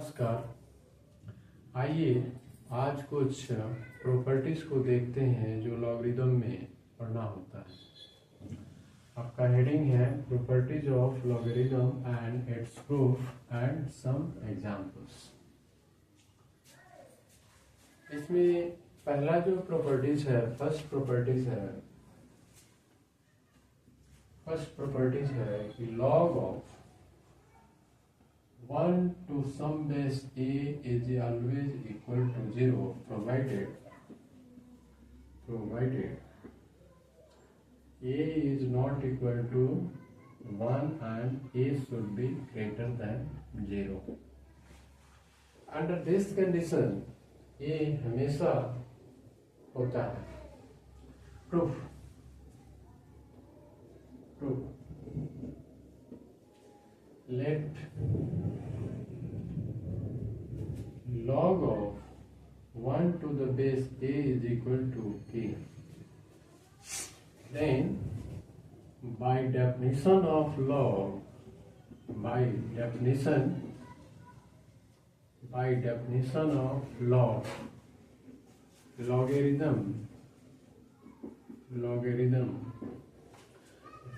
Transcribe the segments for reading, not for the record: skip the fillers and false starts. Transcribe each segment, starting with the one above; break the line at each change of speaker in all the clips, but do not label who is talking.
नमस्कार। आइए आज कुछ प्रॉपर्टीज को देखते हैं जो लॉगरिदम में पढ़ना होता है। आपका हेडिंग है properties of logarithm and its proof and some examples. इसमें पहला जो प्रॉपर्टीज है फर्स्ट प्रॉपर्टीज है कि log of 1 to some base a is always equal to 0 provided a is not equal to 1 and a should be greater than 0. Under this condition a हमेशा होता है। Proof let log of 1 to the base a is equal to k. Then by definition of log, logarithm,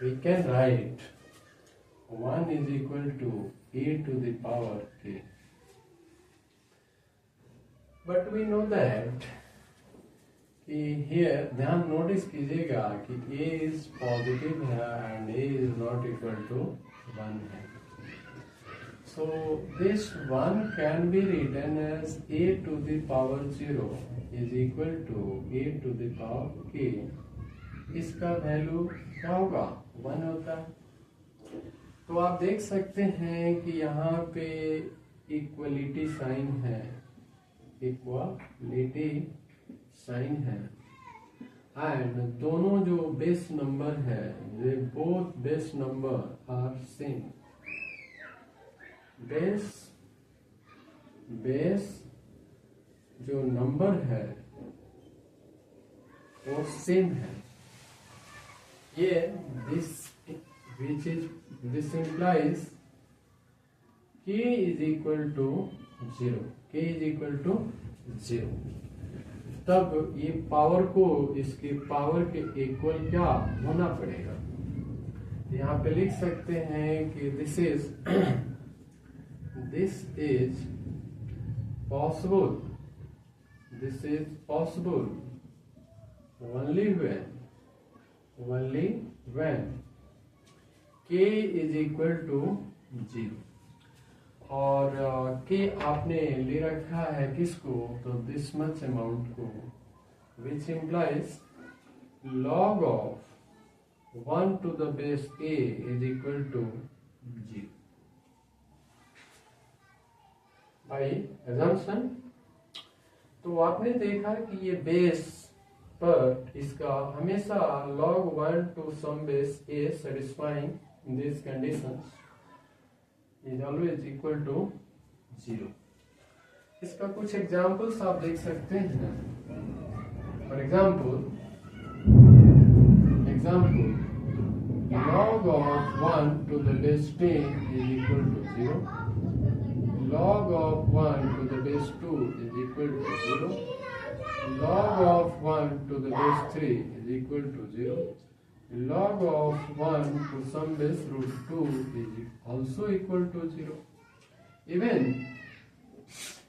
we can write 1 is equal to a to the power k. But we know that कि here ध्यान notice कीजिएगा कि a is positive है and a is not equal to 1 है। So this 1 can be written as a to the power 0 is equal to a to the power k। इसका value क्या होगा? 1 होता है। तो आप देख सकते हैं कि यहाँ पे इक्वलिटी साइन है, एंड दोनों जो बेस नंबर है वे both base number are same. Base जो नंबर है वो सेम है। ये this implies k is equal to 0। तब ये पावर को इसके पावर के इक्वल क्या होना पड़ेगा? यहाँ पे लिख सकते हैं कि this is possible only when k is equal to 0। और k आपने ले रखा है किसको? तो दिस मच अमाउंट को, which implies log of 1 to the base a is equal to 0 by assumption। तो आपने देखा कि ये बेस पर इसका हमेशा log 1 to some base a satisfying these conditions is always equal to 0। इसका कुछ एग्जाम्पल्स आप देख सकते हैं। For example log of 1 to the base 10 is equal to 0, log of 1 to the base 2 is equal to 0, log of 1 to the base 3 is equal to 0, log of 1 to some base root 2 is also equal to 0। Even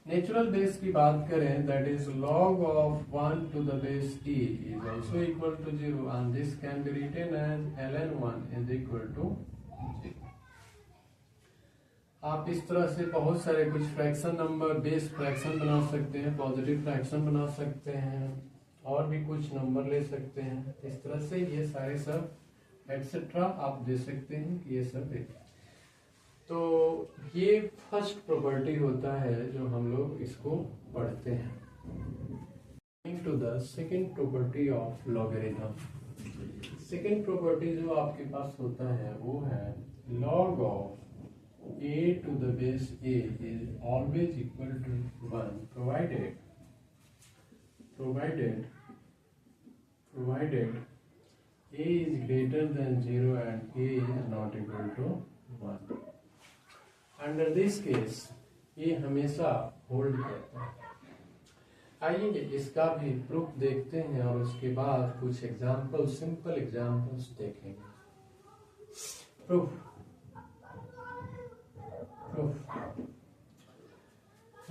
natural base की बात करें, that is log of 1 to the base e is also equal to 0 and this can be written as ln1 is equal to 0। आप इस तरह से बहुत सारे कुछ फ्रैक्शन नंबर बेस फ्रैक्शन बना सकते हैं, पॉजिटिव फ्रैक्शन बना सकते हैं और भी कुछ नंबर ले सकते हैं। इस तरह से ये सारे सब एक्सेट्रा आप दे सकते हैं कि ये सब देखें। तो ये फर्स्ट प्रॉपर्टी होता है जो हम लोग इसको पढ़ते हैं। To the second property of logarithm. Second property जो आपके पास होता है वो है log of a to the base a is always equal to 1 provided a is greater than 0 and a is not equal to 1। Under this case ये हमेशा hold करता है। आइए इसका भी प्रूफ देखते हैं और उसके बाद कुछ एग्जाम्पल, सिंपल एग्जाम्पल्स देखेंगे। Proof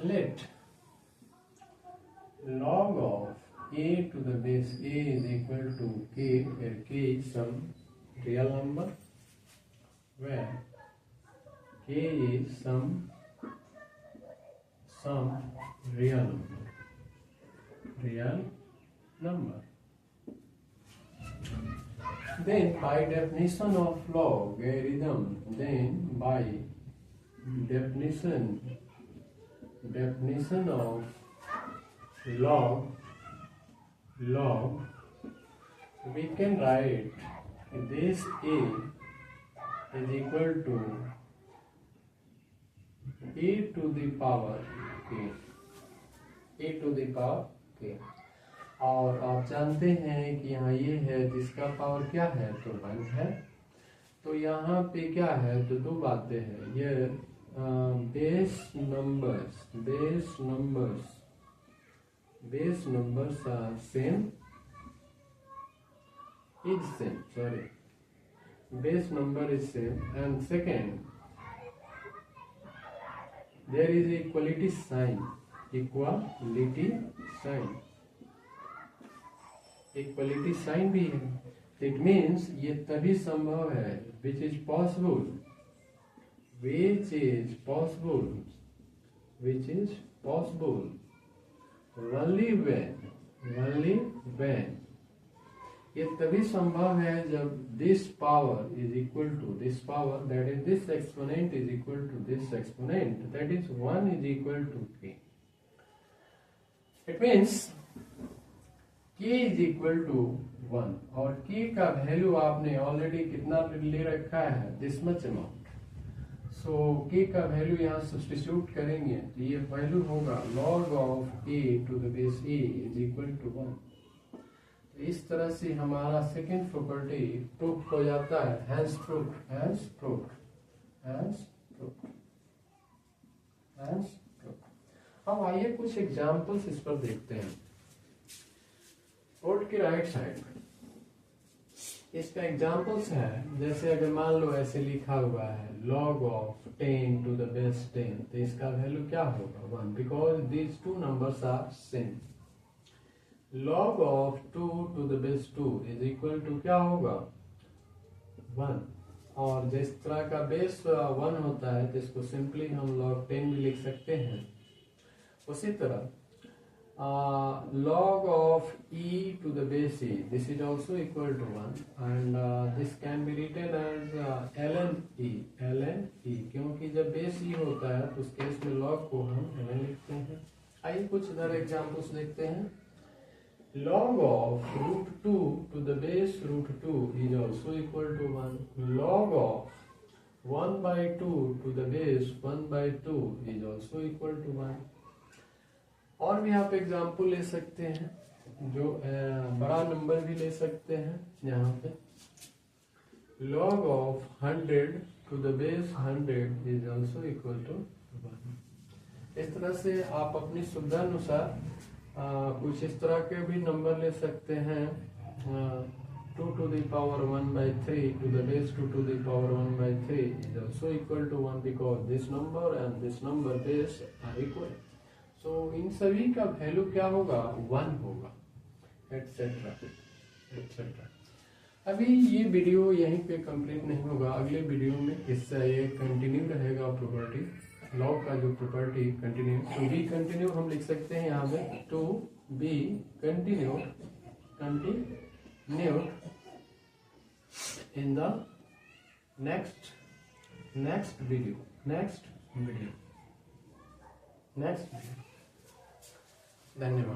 late log of a to the base a is equal to k, where k is some real number, where k is some real number. Then by definition of logarithm, definition of log, we can write this a is equal to a to the power k, और आप जानते हैं कि यहाँ ये है जिसका power क्या है, तो 1 है। तो यहाँ पे क्या है, तो दो बातें हैं, ये base numbers are same, base number is same, and second, there is equality sign, equality sign भी है। इट मीन्स ये तभी संभव है, which is possible only when, ये तभी संभव है जब this power is equal to this power, that is this exponent is equal to this exponent, that is 1 is equal to k। It means k is equal to 1, और k का value आपने already कितना ले रखा है, this much amount. So k का value यहाँ substitute करेंगे तो ये वैल्यू होगा log of a to the base a is equal to 1। तो इस तरह से हमारा सेकेंड प्रॉपर्टी प्रूफ हो जाता है, हैज प्रूफ। अब आइए कुछ एग्जाम्पल्स इस पर देखते हैं। बोर्ड की राइट साइड इसका एग्जाम्पल्स है, जैसे अगर मान लो ऐसे लिखा हुआ है log of 10 to the base 10, तो इसका वैल्यू क्या होगा, 1, because these two numbers are same. log of 2 to the base 2 is equal to क्या होगा, 1, और जिस तरह का बेस 1 होता है तो इसको सिंपली हम log 10 भी लिख सकते हैं। उसी तरह log of e to the base e, this is also equal to 1, and this can be written as ln e, क्योंकि जब बेस e होता है तो उस केस में log को हम ln लिखते हैं। आइए कुछ अदर एग्जाम्पल्स देखते हैं। log of √2 to the base √2 is also equal to 1, log of 1/2 to the base 1/2 is also equal to 1। और भी आप एग्जाम्पल ले सकते हैं, जो बड़ा नंबर भी ले सकते हैं। यहाँ पे log of 100 to the base 100 is also equal to 1। इस तरह से आप अपनी सुविधा अनुसार कुछ इस तरह के भी नंबर ले सकते हैं। 2 to the power 1/3 to the base 2 to the power 1/3 is also equal to 1, because this number and this number base are equal। तो इन सभी का वैल्यू क्या होगा, 1 होगा, एटसेट्रा। अभी ये वीडियो यहीं पे कंप्लीट नहीं होगा, अगले वीडियो में इससे ये कंटिन्यू रहेगा प्रॉपर्टी, लॉग का जो प्रॉपर्टी कंटिन्यू। तो बी कंटिन्यू हम लिख सकते हैं यहाँ पे, to be continue in the next video. धन्यवाद।